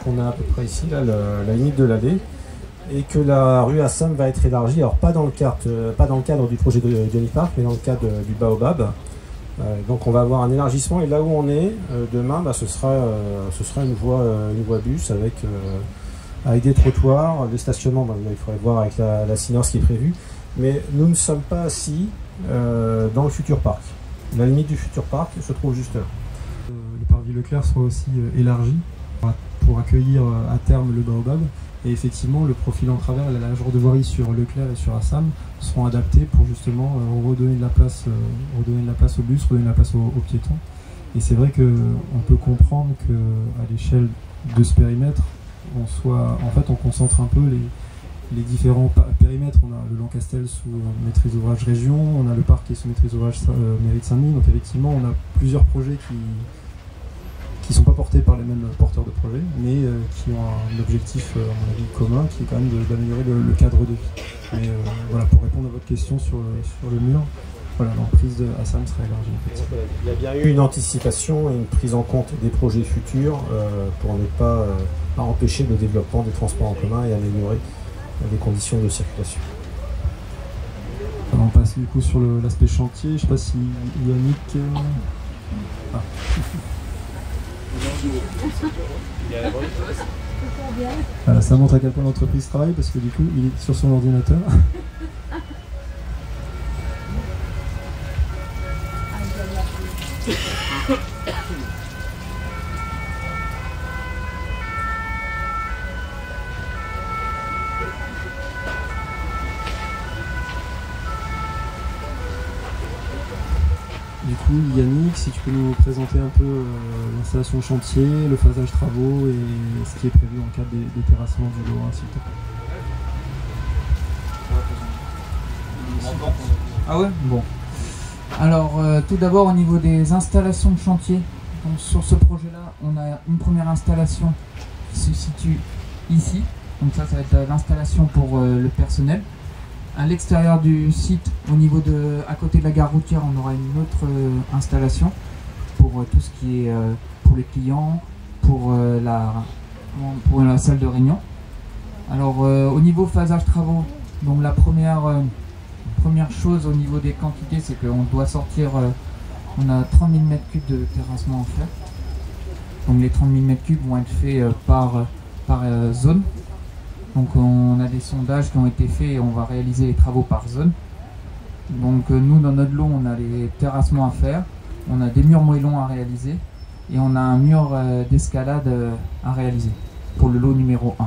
qu'on a à peu près ici, là, la limite de l'allée, et que la rue Assam va être élargie, alors pas dans le cadre du projet de Diony Park, mais dans le cadre du Baobab. Donc on va avoir un élargissement, et là où on est demain, ce sera une voie bus avec des trottoirs, des stationnements. Il faudrait voir avec la Synor ce qui est prévu, mais nous ne sommes pas assis dans le futur parc. La limite du futur parc se trouve juste là. Le parvis Leclerc sera aussi élargi pour accueillir à terme le Baobab. Et effectivement, le profil en travers et la largeur de voirie sur Leclerc et sur Assam seront adaptés pour justement redonner de la place au bus, redonner de la place aux piétons. Et c'est vrai qu'on peut comprendre qu'à l'échelle de ce périmètre, on concentre un peu les différents périmètres. On a le Lancastel sous maîtrise ouvrage région, on a le parc qui est sous maîtrise ouvrage mairie de Saint-Denis. Donc effectivement, on a plusieurs projets qui ne sont pas portés par les mêmes porteurs de projets, mais qui ont un objectif, à mon avis, commun, qui est quand même d'améliorer le cadre de vie. Mais voilà, pour répondre à votre question sur le mur, voilà, l'emprise de Assam sera élargie. Il y a bien eu une anticipation et une prise en compte des projets futurs pour ne pas empêcher le développement des transports en commun et améliorer les conditions de circulation. Alors on passe du coup sur l'aspect chantier. Je ne sais pas si Yannick... Voilà, ça montre à quel point l'entreprise travaille parce que du coup il est sur son ordinateur. Du coup, Yannick, si tu peux nous présenter un peu l'installation de chantier, le phasage travaux et ce qui est prévu en cas des terrassements du Lorrain, s'il te plaît. Ah ouais. Bon. Alors, tout d'abord, au niveau des installations de chantier, donc, sur ce projet-là, on a une première installation qui se situe ici. Donc ça va être l'installation pour le personnel. À l'extérieur du site, à côté de la gare routière, on aura une autre installation pour tout ce qui est pour les clients, pour la salle de réunion. Alors au niveau phasage travaux, donc la première chose au niveau des quantités, c'est qu'on doit sortir, on a 30 000 m3 de terrassement à faire. Donc les 30 000 m3 vont être faits par zone. Donc on a des sondages qui ont été faits et on va réaliser les travaux par zone. Donc nous dans notre lot on a les terrassements à faire, on a des murs moellons à réaliser et on a un mur d'escalade à réaliser pour le lot numéro 1.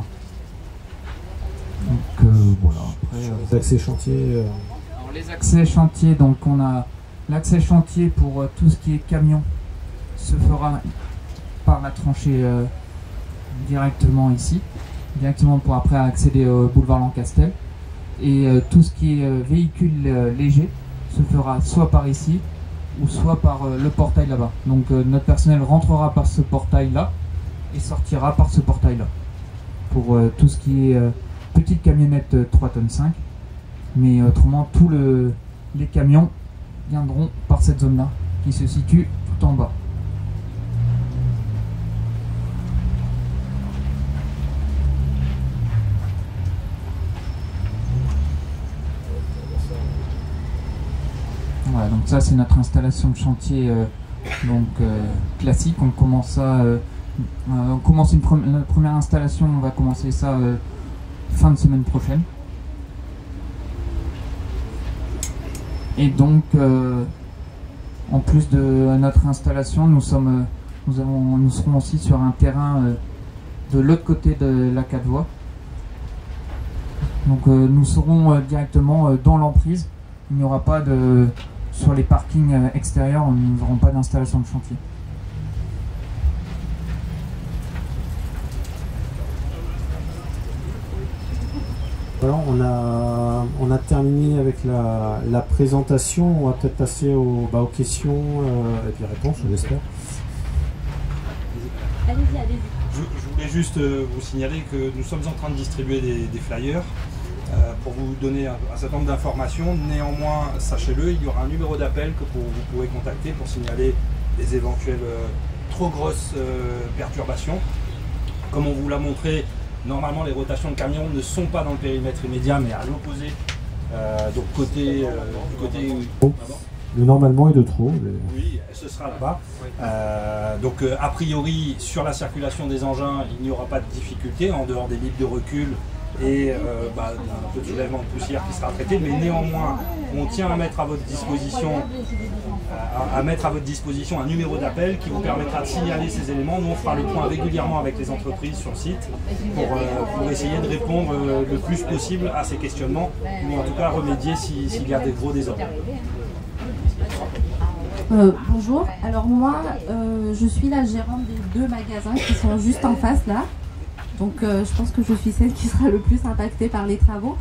Donc voilà. Après, les accès chantiers. Alors, les accès chantiers, donc on a l'accès chantier pour tout ce qui est camion se fera par la tranchée directement ici. Directement pour après accéder au boulevard Lancastel. Et tout ce qui est véhicule léger se fera soit par ici ou soit par le portail là-bas. Donc notre personnel rentrera par ce portail là et sortira par ce portail là. Pour tout ce qui est petite camionnette 3,5 tonnes. Mais autrement tous les camions viendront par cette zone là qui se situe tout en bas. Voilà, donc ça c'est notre installation de chantier classique. On commence la première installation, on va commencer ça fin de semaine prochaine. Et donc en plus de notre installation, nous serons aussi sur un terrain de l'autre côté de la 4 voies. Donc nous serons directement dans l'emprise. Il n'y aura pas sur les parkings extérieurs, nous n'aurons pas d'installation de chantier. Voilà, on a terminé avec la présentation. On va peut-être passer aux questions et puis réponses, je l'espère. Allez-y, allez-y. Je voulais juste vous signaler que nous sommes en train de distribuer des flyers pour vous donner un certain nombre d'informations. Néanmoins, sachez-le, il y aura un numéro d'appel que vous pouvez contacter pour signaler les éventuelles trop grosses perturbations. Comme on vous l'a montré, normalement les rotations de camions ne sont pas dans le périmètre immédiat mais à l'opposé, donc côté le normalement est de trop. Oui, ce sera là-bas. Donc a priori sur la circulation des engins il n'y aura pas de difficulté en dehors des limites de recul et d'un peu de soulèvement de poussière qui sera traité, mais néanmoins on tient à mettre à votre disposition un numéro d'appel qui vous permettra de signaler ces éléments. Nous on fera le point régulièrement avec les entreprises sur le site pour essayer de répondre le plus possible à ces questionnements ou en tout cas remédier s'il y a des gros désordres. Bonjour, alors moi je suis la gérante des 2 magasins qui sont juste en face là, donc je pense que je suis celle qui sera le plus impactée par les travaux,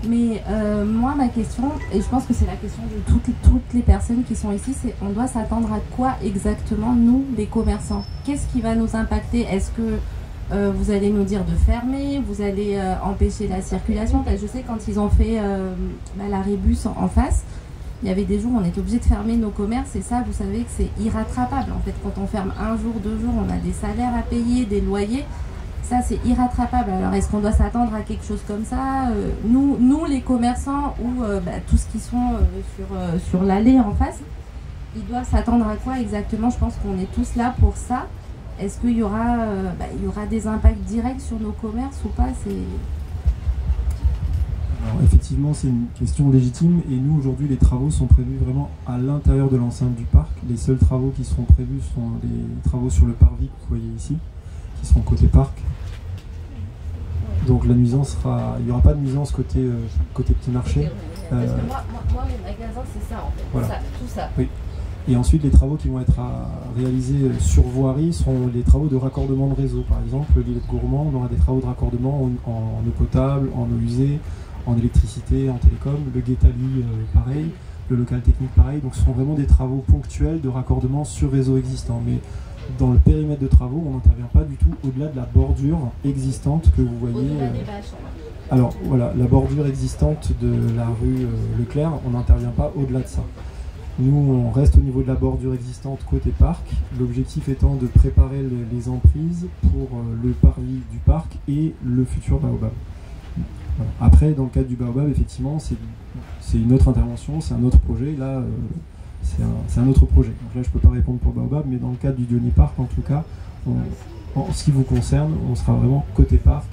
mais moi ma question, et je pense que c'est la question de toutes les personnes qui sont ici, c'est on doit s'attendre à quoi exactement nous les commerçants? Qu'est-ce qui va nous impacter? Est-ce que vous allez nous dire de fermer, vous allez empêcher la circulation? Je sais quand ils ont fait la Rébus en face, il y avait des jours où on était obligé de fermer nos commerces et ça, vous savez que c'est irrattrapable. En fait, quand on ferme 1 jour, 2 jours, on a des salaires à payer, des loyers. Ça, c'est irrattrapable. Alors, est-ce qu'on doit s'attendre à quelque chose comme ça? Nous, les commerçants ou tous qui sont sur l'allée en face, ils doivent s'attendre à quoi exactement? Je pense qu'on est tous là pour ça. Est-ce qu'il y aura des impacts directs sur nos commerces ou pas? Alors, effectivement, c'est une question légitime et nous aujourd'hui les travaux sont prévus vraiment à l'intérieur de l'enceinte du parc. Les seuls travaux qui seront prévus sont les travaux sur le parvis que vous voyez ici, qui seront côté parc. Donc la nuisance sera, il n'y aura pas de nuisance côté petit marché. Parce que moi mes magasins c'est ça en fait, voilà. Tout ça. Oui. Et ensuite les travaux qui vont être réalisés sur voirie seront les travaux de raccordement de réseau. Par exemple, le Lillet Gourmand, on aura des travaux de raccordement en eau potable, en eau usée, en électricité, en télécom, le Guétali pareil, le local technique pareil, donc ce sont vraiment des travaux ponctuels de raccordement sur réseau existant. Mais dans le périmètre de travaux, on n'intervient pas du tout au-delà de la bordure existante que vous voyez. Alors voilà, la bordure existante de la rue Leclerc, on n'intervient pas au-delà de ça. Nous, on reste au niveau de la bordure existante côté parc, l'objectif étant de préparer les emprises pour le parvis du parc et le futur Baobab. Voilà. Après, dans le cadre du Baobab, effectivement, c'est une autre intervention, c'est un autre projet. Là, c'est un autre projet. Donc là, je ne peux pas répondre pour Baobab, mais dans le cadre du Diony Park, en tout cas, en ce qui vous concerne, on sera vraiment côté parc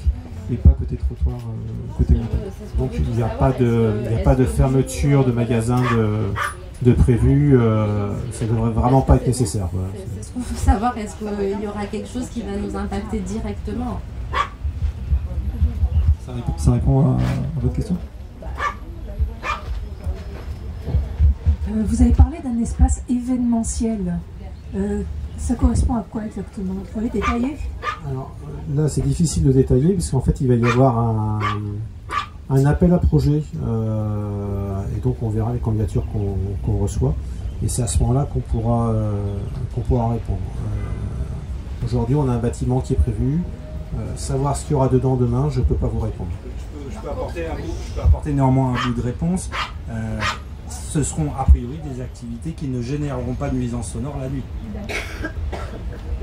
et pas côté trottoir, côté montagne. Donc il n'y a pas de fermeture de magasins de prévu, ça ne devrait vraiment pas être nécessaire. Voilà. C'est ce qu'on veut savoir, est-ce qu'il y aura quelque chose qui va nous impacter directement? Ça répond à votre question? Vous avez parlé d'un espace événementiel. Ça correspond à quoi exactement? Vous pouvez détailler? Alors là, c'est difficile de détailler, puisqu'en fait, il va y avoir un appel à projet. Et donc, on verra les candidatures qu'on reçoit. Et c'est à ce moment-là qu'on pourra répondre. Aujourd'hui, on a un bâtiment qui est prévu. Savoir ce qu'il y aura dedans demain, je ne peux pas vous répondre. Je peux apporter néanmoins un bout de réponse. Ce seront a priori des activités qui ne généreront pas de nuisance sonore la nuit.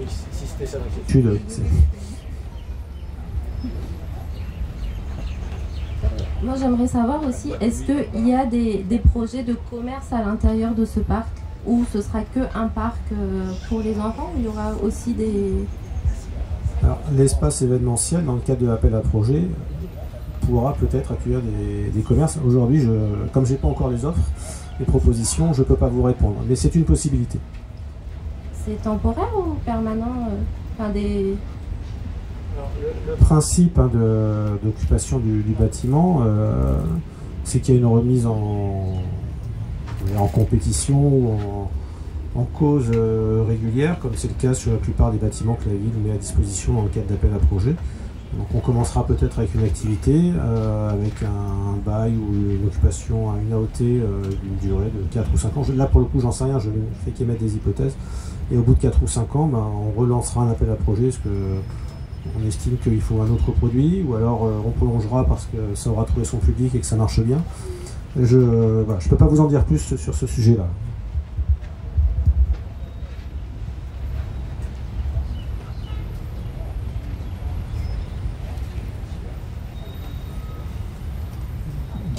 Si c'était ça l'inquiétude, Moi j'aimerais savoir aussi, est-ce qu'il y a des projets de commerce à l'intérieur de ce parc? Ou ce sera qu'un parc pour les enfants, ou il y aura aussi des... Alors, l'espace événementiel, dans le cadre de l'appel à projet, pourra peut-être accueillir des commerces. Aujourd'hui, comme je n'ai pas encore les offres, les propositions, je ne peux pas vous répondre. Mais c'est une possibilité. C'est temporaire ou permanent Alors, le principe d'occupation du bâtiment, c'est qu'il y a une remise en compétition ou en cause régulière, comme c'est le cas sur la plupart des bâtiments que la ville met à disposition dans le cadre d'appel à projet. Donc on commencera peut-être avec une activité, avec un bail ou une occupation à une AOT d'une durée de 4 ou 5 ans. Là pour le coup j'en sais rien, je ne fais qu'émettre des hypothèses. Et au bout de 4 ou 5 ans, on relancera un appel à projet parce qu'on estime qu'il faut un autre produit, ou alors on prolongera parce que ça aura trouvé son public et que ça marche bien. Je ne peux pas vous en dire plus sur ce sujet-là.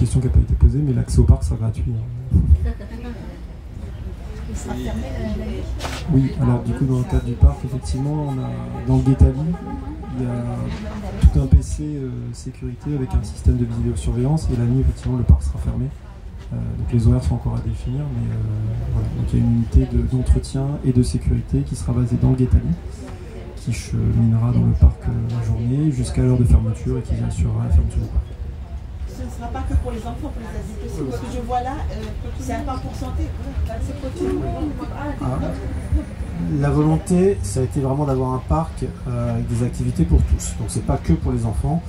question qui n'a pas été posée, mais l'accès au parc sera gratuit. Oui, alors du coup dans le cadre du parc, effectivement, on a dans le Guétali, il y a tout un PC sécurité avec un système de vidéosurveillance et la nuit effectivement le parc sera fermé. Donc les horaires sont encore à définir, mais voilà. Donc il y a une unité d'entretien et de sécurité qui sera basée dans le Guétali, qui cheminera dans le parc la journée jusqu'à l'heure de fermeture et qui assurera la fermeture du parc. Ce ne sera pas que pour les enfants, pour les adultes aussi, parce que je vois là, c'est un parc pour santé. La volonté, ça a été vraiment d'avoir un parc avec des activités pour tous. Donc c'est pas que pour les enfants.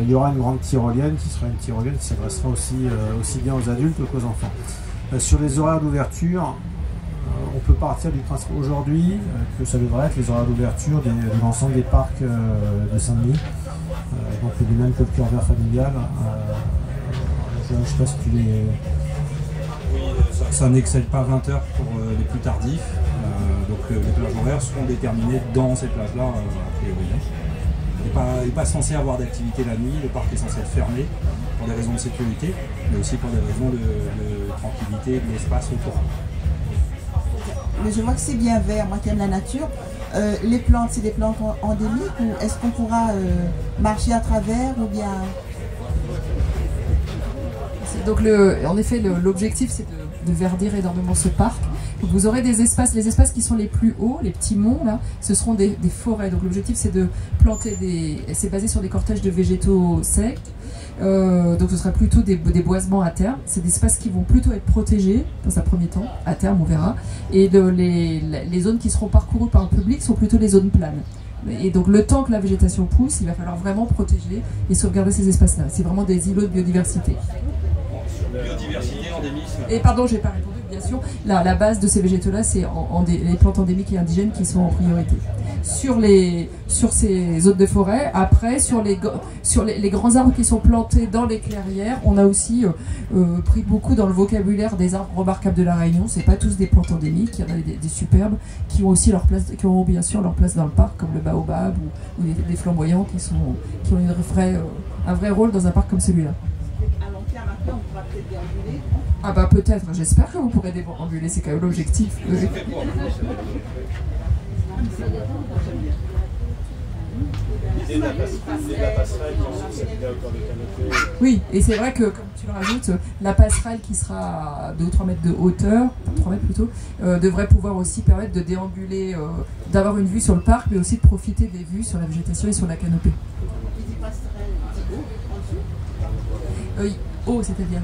Il y aura une grande tyrolienne qui sera une tyrolienne qui s'adressera aussi bien aux adultes qu'aux enfants. Sur les horaires d'ouverture, on peut partir du principe aujourd'hui que ça devrait être les horaires d'ouverture de l'ensemble des parcs de Saint-Denis. Donc les mêmes que le cœur vert familial. Je ne sais pas si tu les... Oui, ça n'excède pas 20 heures pour les plus tardifs. Donc les plages horaires seront déterminées dans ces plages-là, a priori. Il n'est pas censé avoir d'activité la nuit, le parc est censé être fermé pour des raisons de sécurité, mais aussi pour des raisons de tranquillité de l'espace autour. Mais je vois que c'est bien vert, moi qui aime la nature. Les plantes, c'est des plantes endémiques ou est-ce qu'on pourra marcher à travers ou bien... Donc en effet, l'objectif c'est de verdir énormément ce parc. Donc vous aurez des espaces, les espaces qui sont les plus hauts, les petits monts là, ce seront des forêts. Donc l'objectif c'est de planter c'est basé sur des cortèges de végétaux secs. Donc ce sera plutôt des boisements à terme. C'est des espaces qui vont plutôt être protégés dans un premier temps, à terme on verra. Et les zones qui seront parcourues par le public sont plutôt les zones planes. Et donc le temps que la végétation pousse, il va falloir vraiment protéger et sauvegarder ces espaces-là. C'est vraiment des îlots de biodiversité. Biodiversité, endémisme. Et pardon, j'ai pas répondu, bien sûr. La base de ces végétaux-là, c'est les plantes endémiques et indigènes qui sont en priorité. Sur ces zones de forêt, après, sur les grands arbres qui sont plantés dans les clairières, on a aussi pris beaucoup dans le vocabulaire des arbres remarquables de la Réunion. C'est pas tous des plantes endémiques, il y en a des superbes qui ont aussi leur place, qui ont bien sûr leur place dans le parc, comme le baobab ou des flamboyants qui ont un vrai rôle dans un parc comme celui-là. On pourra peut-être déambuler. Ah bah peut-être, j'espère que vous pourrez déambuler, c'est quand même l'objectif. Oui, et c'est vrai que, comme tu le rajoutes, la passerelle qui sera à 2 ou 3 mètres de hauteur, 3 mètres plutôt, devrait pouvoir aussi permettre de déambuler, d'avoir une vue sur le parc, mais aussi de profiter des vues sur la végétation et sur la canopée. Eau, c'est-à-dire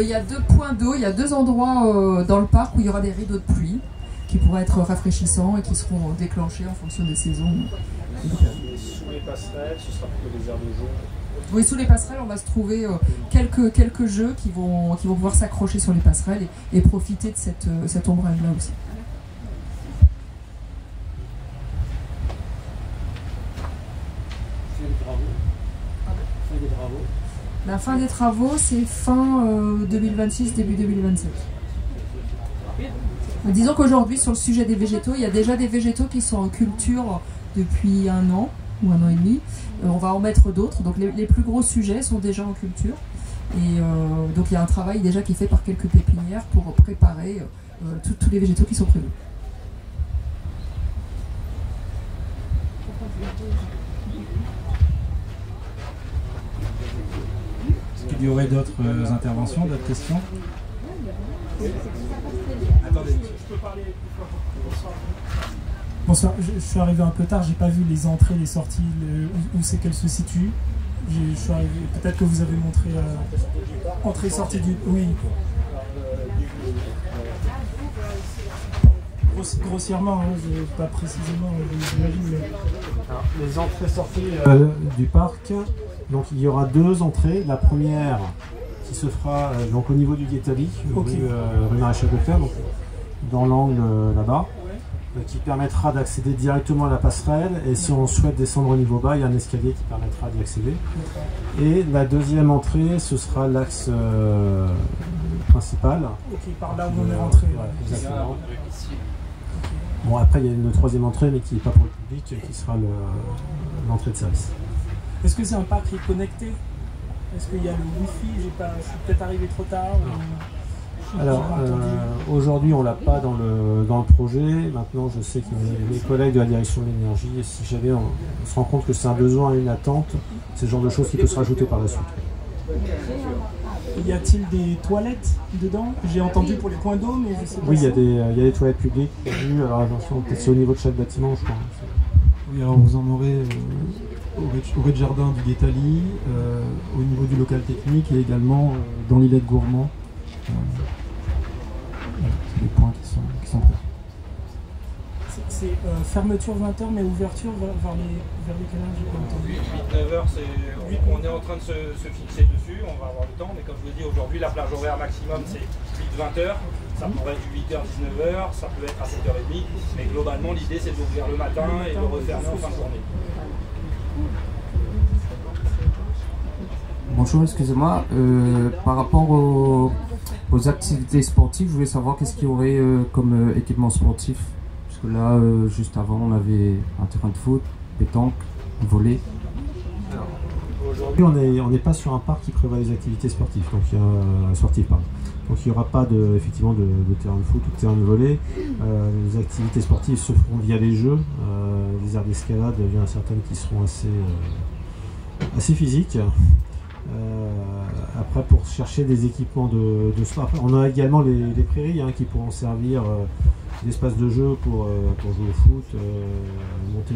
il y a 2 points d'eau, il y a 2 endroits dans le parc où il y aura des rideaux de pluie qui pourraient être rafraîchissants et qui seront déclenchés en fonction des saisons. Sous les passerelles, ce sera plutôt des aires de jeu. Oui, sous les passerelles, on va se trouver quelques jeux qui vont pouvoir s'accrocher sur les passerelles et profiter de cet ombrage-là aussi. La fin des travaux, c'est fin 2026, début 2027. Mais disons qu'aujourd'hui, sur le sujet des végétaux, il y a déjà des végétaux qui sont en culture depuis 1 an ou 1 an et demi. On va en mettre d'autres. Donc les plus gros sujets sont déjà en culture. Et donc il y a un travail déjà qui est fait par quelques pépinières pour préparer tous les végétaux qui sont prévus. Il y aurait d'autres interventions, d'autres questions? Attendez. Je peux parler. Bonsoir, je suis arrivé un peu tard, j'ai pas vu les entrées, les sorties, où c'est qu'elles se situent. Je suis arrivé, peut-être que vous avez montré entrée, sortie du... Oui. Grossièrement, hein, pas précisément, j'imagine, mais... Alors, les entrées-sorties du parc, donc il y aura 2 entrées. La première qui se fera donc au niveau du Guétali, rue Maréchal Leclerc, donc dans l'angle là-bas, qui permettra d'accéder directement à la passerelle. Et si on souhaite descendre au niveau bas, il y a un escalier qui permettra d'y accéder. Et la deuxième entrée, ce sera l'axe principal. Ok, par là où on est rentré. Ouais, exactement. Bon, après, il y a une 3e entrée, mais qui n'est pas pour le public, qui sera l'entrée de service. Est-ce que c'est un parc qui est connecté? Est-ce qu'il y a le Wi-Fi? Je suis peut-être arrivé trop tard. Alors, aujourd'hui, on ne l'a pas dans le projet. Maintenant, je sais que mes collègues de la direction de l'énergie, si jamais on se rend compte que c'est un besoin et une attente, c'est le genre de choses qui peut se rajouter par la suite. Y a-t-il des toilettes dedans? J'ai entendu pour les points d'eau, mais je sais pas. Oui, il y a des toilettes publiques. Alors, attention, peut-être c'est au niveau de chaque bâtiment, je crois. Oui, alors vous en aurez au rez-de-jardin du Guétali, au niveau du local technique et également dans l'îlet de Gourmand. C'est les points qui sont prêts. C'est fermeture 20h, mais ouverture vers les quelle heure? J'ai pas entendu. 8-9h, on est en train de se fixer dessus, on va avoir le temps, mais comme je vous dis, aujourd'hui, la plage horaire maximum, c'est 8-20h. Ça pourrait être du 8h-19h, ça peut être à 7h30, mais globalement, l'idée, c'est d'ouvrir le matin et de refermer en fin de journée. Bonjour, excusez-moi. Par rapport aux activités sportives, je voulais savoir qu'est-ce qu'il y aurait comme équipement sportif. Parce que là, juste avant, on avait un terrain de foot, pétanque, volley. Aujourd'hui, on n'est pas sur un parc qui prévoit des activités sportives. Donc, Donc il n'y aura pas effectivement de terrain de foot ou de terrain de volley. Les activités sportives se feront via les jeux. Les aires d'escalade, il y en a certaines qui seront assez physiques. Après, pour chercher des équipements de sport, on a également les prairies qui pourront servir d'espace de jeu pour jouer au foot, monter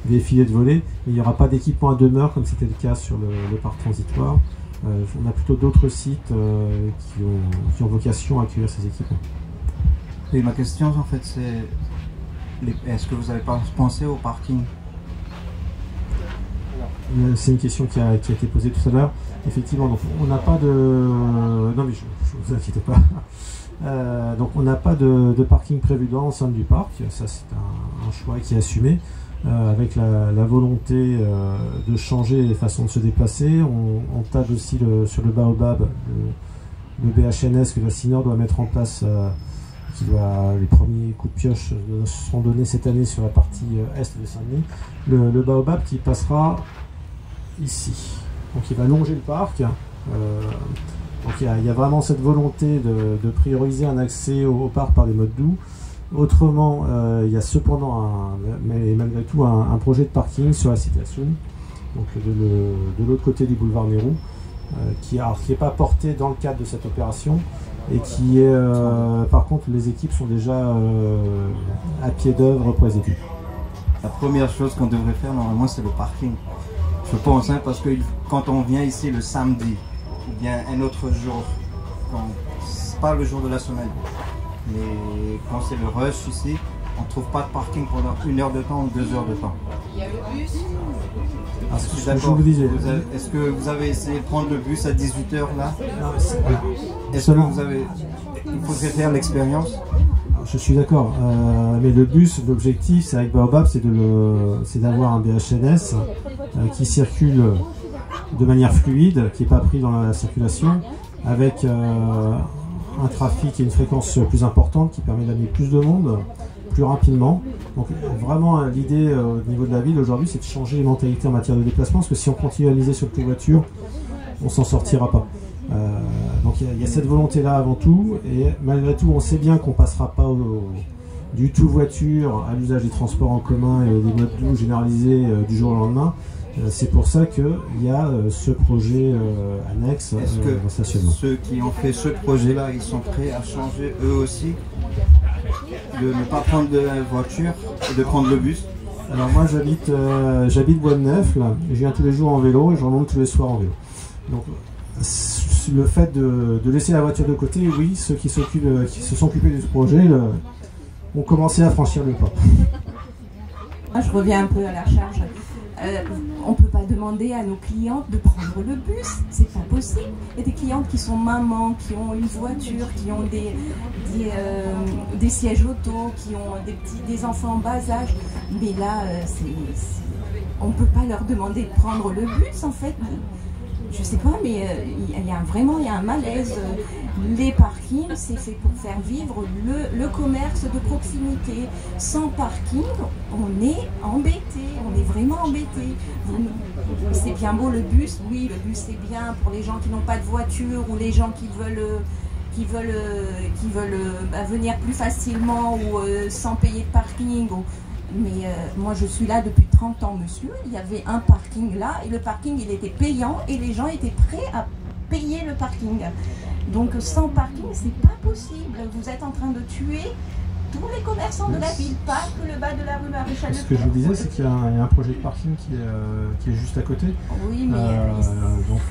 des filets de volley. Mais il n'y aura pas d'équipement à demeure comme c'était le cas sur le parc transitoire. On a plutôt d'autres sites qui ont vocation à accueillir ces équipements. Et ma question en fait c'est, est-ce que vous n'avez pas pensé au parking? C'est une question qui a été posée tout à l'heure. Effectivement, donc on n'a pas de... Non mais je vous inquiétez pas. Donc on n'a pas de parking prévu dans l'enceinte du parc. Ça c'est un choix qui est assumé. Avec la volonté de changer les façons de se déplacer. On table aussi sur le Baobab, le BHNS que la CINOR doit mettre en place, les premiers coups de pioche seront donnés cette année sur la partie est de Saint-Denis. Le Baobab qui passera ici. Donc il va longer le parc. Donc il y a vraiment cette volonté de prioriser un accès au parc par des modes doux. Autrement, il y a cependant, malgré tout, un projet de parking sur la cité Assoun, donc de l'autre côté du boulevard Nehru, qui n'est pas porté dans le cadre de cette opération, et qui est, par contre, les équipes sont déjà à pied d'œuvre pour les équipes. La première chose qu'on devrait faire, normalement, c'est le parking. Je pense, parce que quand on vient ici le samedi, ou bien un autre jour, c'est pas le jour de la semaine, mais quand c'est le rush ici, on ne trouve pas de parking pendant 1 heure de temps ou 2 heures de temps. Il y a le bus. Est-ce que vous avez essayé de prendre le bus à 18h là? Est-ce que il faudrait faire l'expérience? Je suis d'accord, mais le bus, l'objectif, c'est avec Baobab, c'est d'avoir un BHNS qui circule de manière fluide, qui n'est pas pris dans la circulation, avec un trafic et une fréquence plus importante qui permet d'amener plus de monde plus rapidement. Donc vraiment l'idée au niveau de la ville aujourd'hui, c'est de changer les mentalités en matière de déplacement, parce que si on continue à miser sur le tout voiture, on s'en sortira pas. Donc il y a cette volonté là avant tout, et malgré tout on sait bien qu'on passera pas du tout voiture à l'usage des transports en commun et des modes doux généralisés du jour au lendemain. C'est pour ça qu'il y a ce projet annexe en stationnement. Ceux qui ont fait ce projet-là, ils sont prêts à changer eux aussi, de ne pas prendre de voiture et de prendre le bus? Alors moi j'habite Bois-de-Neuf, je viens tous les jours en vélo et je remonte tous les soirs en vélo. Donc le fait de laisser la voiture de côté, oui, ceux qui se sont occupés de ce projet ont commencé à franchir le pas. Moi je reviens un peu à la charge. On ne peut pas demander à nos clientes de prendre le bus, c'est pas possible. Il y a des clientes qui sont mamans, qui ont une voiture, qui ont des sièges auto, qui ont des enfants en bas âge. Mais là, on ne peut pas leur demander de prendre le bus en fait. Je sais pas, mais il y a un malaise. Les parkings, c'est fait pour faire vivre le commerce de proximité. Sans parking, on est embêté, on est vraiment embêté. C'est bien beau le bus, oui, le bus c'est bien pour les gens qui n'ont pas de voiture ou les gens qui veulent venir plus facilement ou sans payer de parking. Mais moi je suis là depuis 30 ans, monsieur. Il y avait un parking là et le parking il était payant et les gens étaient prêts à payer le parking. Donc sans parking c'est pas possible. Vous êtes en train de tuer tous les commerçants de la ville, pas que le bas de la rue Maréchal Leclerc. Ce que je vous disais, c'est qu'il y a un projet de parking qui est juste à côté. Oui, mais donc,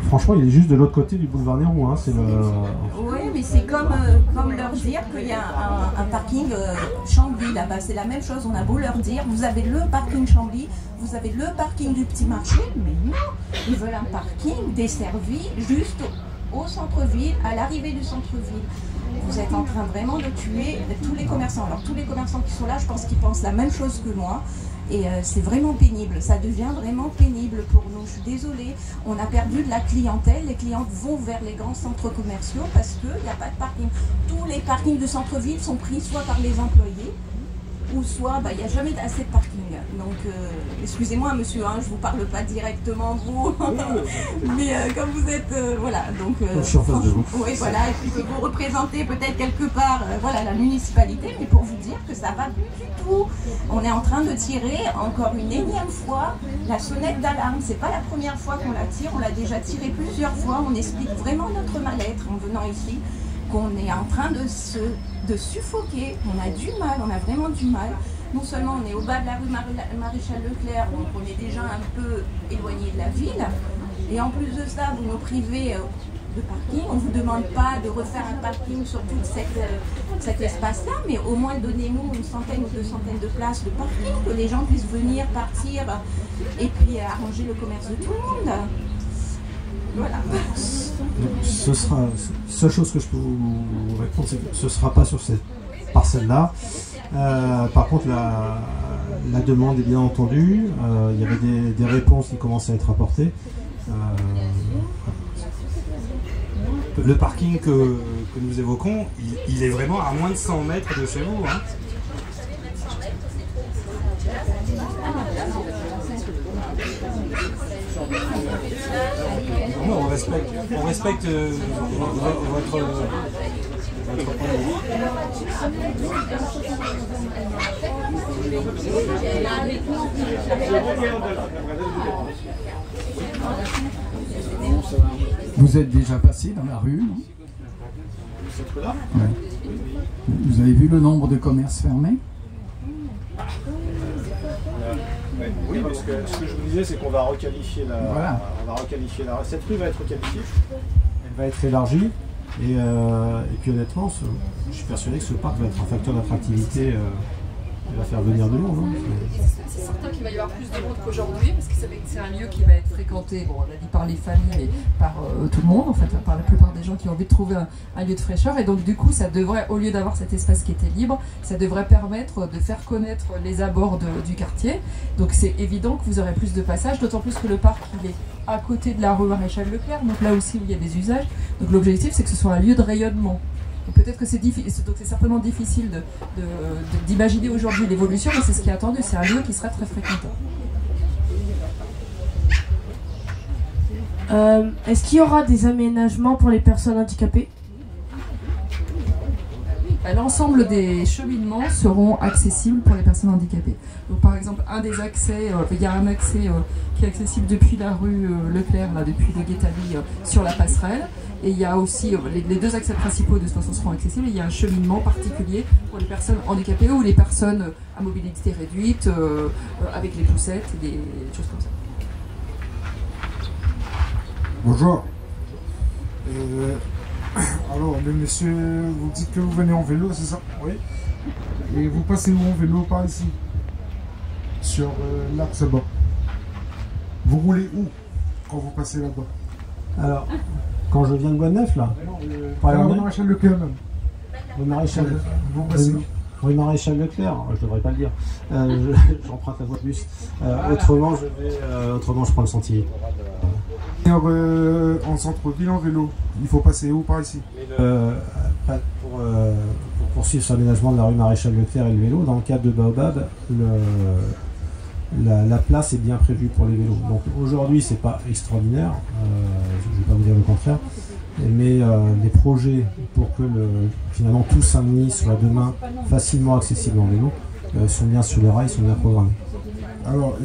franchement, il est juste de l'autre côté du boulevard Néron. Hein, oui, mais c'est comme leur dire qu'il y a un parking Chambly là-bas. C'est la même chose. On a beau leur dire, vous avez le parking Chambly, vous avez le parking du Petit Marché, mais non, ils veulent un parking desservi juste au centre-ville, à l'arrivée du centre-ville. Vous êtes en train vraiment de tuer tous les commerçants. Alors tous les commerçants qui sont là, je pense qu'ils pensent la même chose que moi. Et c'est vraiment pénible, ça devient vraiment pénible pour nous. Je suis désolée, on a perdu de la clientèle. Les clients vont vers les grands centres commerciaux parce qu'il n'y a pas de parking. Tous les parkings du centre-ville sont pris soit par les employés, ou soit il n'y a jamais assez de parking. Donc, excusez-moi monsieur, hein, je ne vous parle pas directement vous, mais comme vous êtes, voilà, donc... je suis en face de vous. Oui, voilà, et puis que vous représentez peut-être quelque part voilà, la municipalité, mais pour vous dire que ça ne va plus du tout. On est en train de tirer encore une énième fois la sonnette d'alarme. C'est pas la première fois qu'on la tire, on l'a déjà tirée plusieurs fois. On explique vraiment notre mal-être en venant ici, qu'on est en train de suffoquer, on a du mal, on a vraiment du mal. Non seulement on est au bas de la rue Maréchal Leclerc, donc on est déjà un peu éloigné de la ville, et en plus de ça, vous nous privez de parking. On ne vous demande pas de refaire un parking sur tout cet espace-là, mais au moins donnez-nous une centaine ou 200 de places de parking, que les gens puissent venir, partir, et puis arranger le commerce de tout le monde. Voilà. Ce sera, seule chose que je peux vous répondre, c'est que ce ne sera pas sur cette parcelle-là. Par contre, la demande est bien entendue. Il y avait des réponses qui commencent à être apportées. Le parking que nous évoquons, il est vraiment à moins de 100 mètres de chez vous. Hein. Non, on respecte votre point de vue. Vous êtes déjà passé dans la rue, non? Ouais. Vous avez vu le nombre de commerces fermés? Oui, mais ce que je vous disais, c'est qu'on va requalifier cette rue va être requalifiée. Elle va être élargie et puis honnêtement, je suis persuadé que ce parc va être un facteur d'attractivité. Il va faire venir de monde. Hein. C'est certain qu'il va y avoir plus de monde qu'aujourd'hui, parce que c'est un lieu qui va être fréquenté, bon, on l'a dit par les familles, mais par tout le monde, en fait, par la plupart des gens qui ont envie de trouver un lieu de fraîcheur. Et donc du coup, ça devrait, au lieu d'avoir cet espace qui était libre, ça devrait permettre de faire connaître les abords du quartier. Donc c'est évident que vous aurez plus de passages, d'autant plus que le parc, il est à côté de la rue Maréchal Leclerc, donc là aussi où il y a des usages. Donc l'objectif, c'est que ce soit un lieu de rayonnement. Peut-être que c'est certainement difficile d'imaginer aujourd'hui l'évolution, mais c'est ce qui est attendu, c'est un lieu qui sera très fréquenté. Est-ce qu'il y aura des aménagements pour les personnes handicapées? L'ensemble des cheminements seront accessibles pour les personnes handicapées. Donc, par exemple, un des accès, il y a un accès qui est accessible depuis la rue Leclerc, là, depuis le Guétali, sur la passerelle. Et il y a aussi, les deux accès principaux de toute façon seront accessibles, et il y a un cheminement particulier pour les personnes handicapées ou les personnes à mobilité réduite, avec les poussettes et des choses comme ça. Bonjour. Alors, le monsieur, vous dites que vous venez en vélo, c'est ça? Oui. Et vous passez où en vélo? Par ici? Sur l'axe bas. Vous roulez où quand vous passez là-bas? Alors, quand je viens de Bois-de-Neuf, là? Par la rue Maréchal Leclerc même. Rue Maréchal Leclerc. Vous passez où? Rue Maréchal Leclerc, je devrais pas le dire. J'emprunte la voie de bus. Autrement, je prends le sentier. En centre-ville en vélo, il faut passer où par ici? Pour poursuivre sur l'aménagement de la rue Maréchal Leclerc et le vélo, dans le cadre de Baobab, la place est bien prévue pour les vélos. Donc aujourd'hui, c'est pas extraordinaire, je ne vais pas vous dire le contraire, mais les projets pour que finalement tout Saint-Denis soit demain facilement accessible en vélo sont bien sur les rails, sont bien programmés. Alors,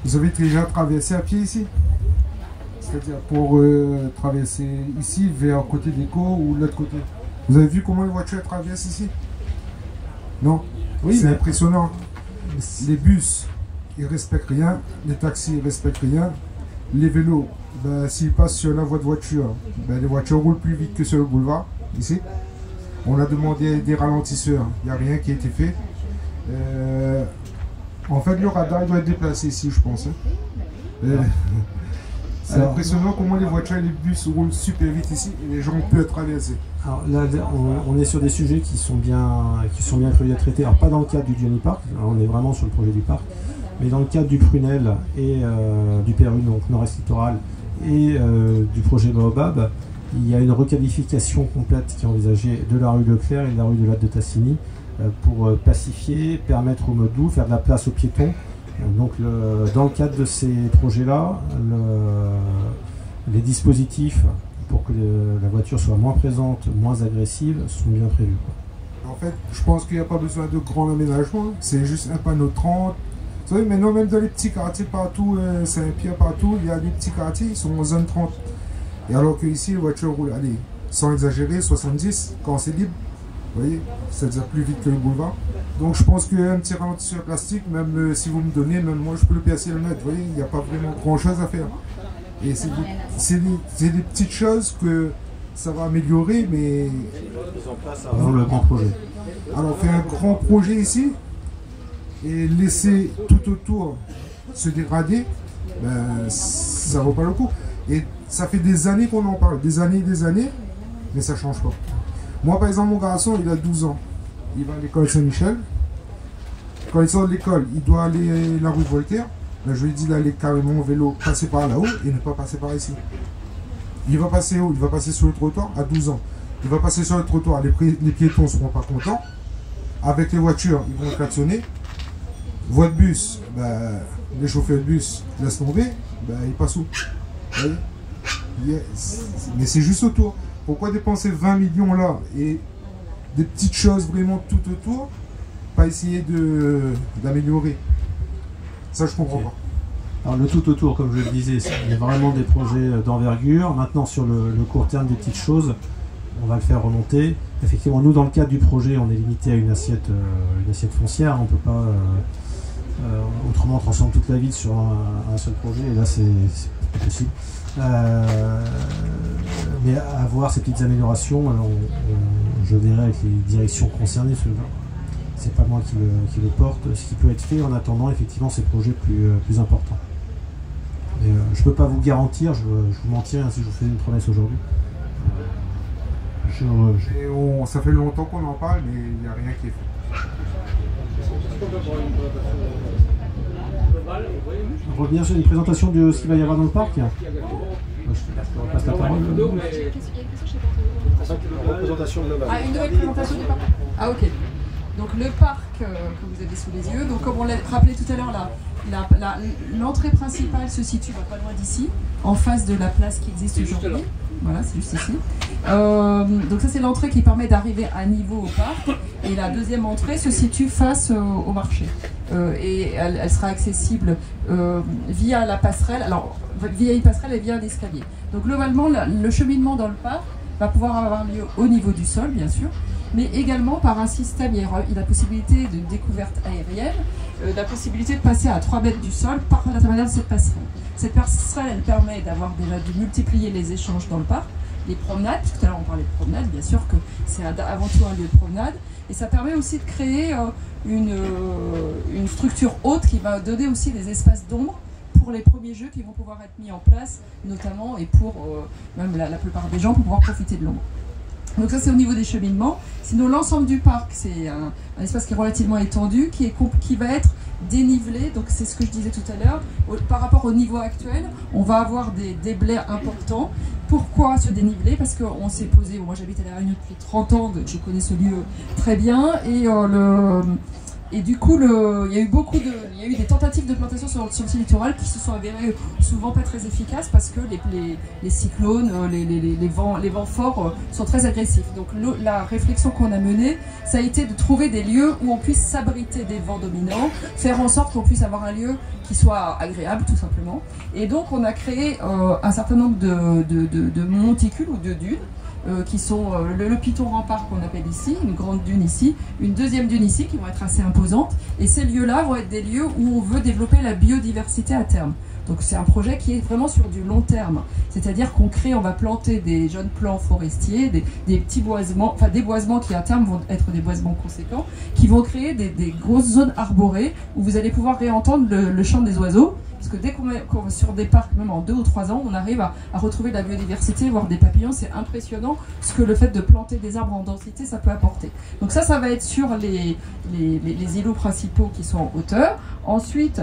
vous avez déjà traversé à pied ici? C'est-à-dire pour traverser ici vers côté d'Éco ou l'autre côté? Vous avez vu comment les voitures traversent ici? Non? Oui, c'est impressionnant. Les bus, ils respectent rien. Les taxis, ils respectent rien. Les vélos, ben, s'ils passent sur la voie de voiture, ben, les voitures roulent plus vite que sur le boulevard, ici. On a demandé des ralentisseurs, il n'y a rien qui a été fait. En fait, le radar doit être déplacé ici, je pense. C'est impressionnant comment les voitures et les bus roulent super vite ici et les gens peuvent traverser. Alors là, on est sur des sujets qui sont bien prévus à traiter. Alors pas dans le cadre du Diony Park, on est vraiment sur le projet du parc, mais dans le cadre du Prunel et du PRU, donc Nord-Est Littoral, et du projet Baobab, il y a une requalification complète qui est envisagée de la rue Leclerc et de la rue de Latte de Tassigny pour pacifier, permettre aux modes doux, faire de la place aux piétons. Donc dans le cadre de ces projets-là, les dispositifs pour que la voiture soit moins présente, moins agressive, sont bien prévus. En fait, je pense qu'il n'y a pas besoin de grand aménagement, c'est juste un panneau 30. Vous savez, maintenant même dans les petits quartiers partout, Saint-Pierre partout, il y a des petits quartiers, ils sont en zone 30. Et alors qu'ici, les voitures roulent, allez, sans exagérer, 70 quand c'est libre. Vous voyez, c'est-à-dire plus vite que le boulevard. Donc je pense qu'un petit ralentisseur plastique, même si vous me donnez, même moi je peux le percer et le mettre. Vous voyez, il n'y a pas vraiment grand-chose à faire. Et c'est des petites choses que ça va améliorer, mais... Avant le grand projet. Alors on fait un grand projet ici, et laisser tout autour se dégrader, ben, ça ne vaut pas le coup. Et ça fait des années qu'on en parle, des années, mais ça ne change pas. Moi, par exemple, mon garçon, il a 12 ans. Il va à l'école Saint-Michel. Quand il sort de l'école, il doit aller la rue Voltaire. Ben, je lui ai dit d'aller carrément en vélo, passer par là-haut et ne pas passer par ici. Il va passer où? Il va passer sur le trottoir à 12 ans. Il va passer sur le trottoir, les piétons ne seront pas contents. Avec les voitures, ils vont klaxonner. Voie de bus, ben, les chauffeurs de bus laissent tomber, ben, ils passent où? Mais c'est juste autour. Pourquoi dépenser 20 millions là et des petites choses vraiment tout autour, pas essayer d'améliorer? Ça, je comprends pas. Alors le tout autour, comme je le disais, il y a vraiment des projets d'envergure. Maintenant, sur le court terme, des petites choses, on va le faire remonter. Effectivement, nous, dans le cadre du projet, on est limité à une assiette foncière. On ne peut pas autrement transformer toute la ville sur un seul projet. Et là, c'est pas possible. Mais à voir ces petites améliorations, je verrai avec les directions concernées. C'est pas moi qui le porte. Ce qui peut être fait en attendant effectivement ces projets plus importants. Et, je ne peux pas vous garantir, je vous mentirais si je vous faisais une promesse aujourd'hui. Ça fait longtemps qu'on en parle, mais il n'y a rien qui est fait. On revient sur une présentation de ce qu'il va y avoir dans le parc. Je repasse la parole. Représentation globale. Ah, une nouvelle présentation du parc. Ah, ok. Donc le parc que vous avez sous les yeux, donc comme on l'a rappelé tout à l'heure, l'entrée principale se situe pas loin d'ici, en face de la place qui existe aujourd'hui. Voilà, c'est juste ici. Donc ça c'est l'entrée qui permet d'arriver à niveau au parc. Et la deuxième entrée se situe face au marché. Et elle sera accessible via la passerelle, alors via une passerelle et via un escalier. Donc globalement, le cheminement dans le parc va pouvoir avoir lieu au niveau du sol, bien sûr, mais également par un système, il y a la possibilité de découverte aérienne, la possibilité de passer à 3 mètres du sol par l'intermédiaire de cette passerelle. Cette passerelle, elle permet d'avoir déjà de multiplier les échanges dans le parc, les promenades, tout à l'heure on parlait de promenade, bien sûr que c'est avant tout un lieu de promenade, et ça permet aussi de créer une structure haute qui va donner aussi des espaces d'ombre pour les premiers jeux qui vont pouvoir être mis en place, notamment, et pour même la plupart des gens pour pouvoir profiter de l'ombre. Donc ça c'est au niveau des cheminements. Sinon l'ensemble du parc c'est un espace qui est relativement étendu, qui va être dénivelé, donc c'est ce que je disais tout à l'heure, par rapport au niveau actuel, on va avoir des déblais importants. Pourquoi ce dénivelé? Parce qu'on s'est posé, moi j'habite à La Réunion depuis 30 ans, donc je connais ce lieu très bien, et Et du coup, il y a eu des tentatives de plantation sur le littoral qui se sont avérées souvent pas très efficaces parce que les cyclones, les vents forts sont très agressifs. Donc la réflexion qu'on a menée, ça a été de trouver des lieux où on puisse s'abriter des vents dominants, faire en sorte qu'on puisse avoir un lieu qui soit agréable tout simplement. Et donc on a créé un certain nombre de monticules ou de dunes. Qui sont le Piton Rempart qu'on appelle ici, une grande dune ici, une deuxième dune ici qui vont être assez imposantes. Et ces lieux-là vont être des lieux où on veut développer la biodiversité à terme. Donc c'est un projet qui est vraiment sur du long terme. C'est-à-dire on va planter des jeunes plants forestiers, des petits boisements, enfin des boisements qui à terme vont être des boisements conséquents, qui vont créer des grosses zones arborées où vous allez pouvoir réentendre le chant des oiseaux. Parce que dès qu'on est sur des parcs, même en 2 ou 3 ans, on arrive à retrouver de la biodiversité, voir des papillons. C'est impressionnant ce que le fait de planter des arbres en densité, ça peut apporter. Donc ça va être sur les îlots principaux qui sont en hauteur. Ensuite,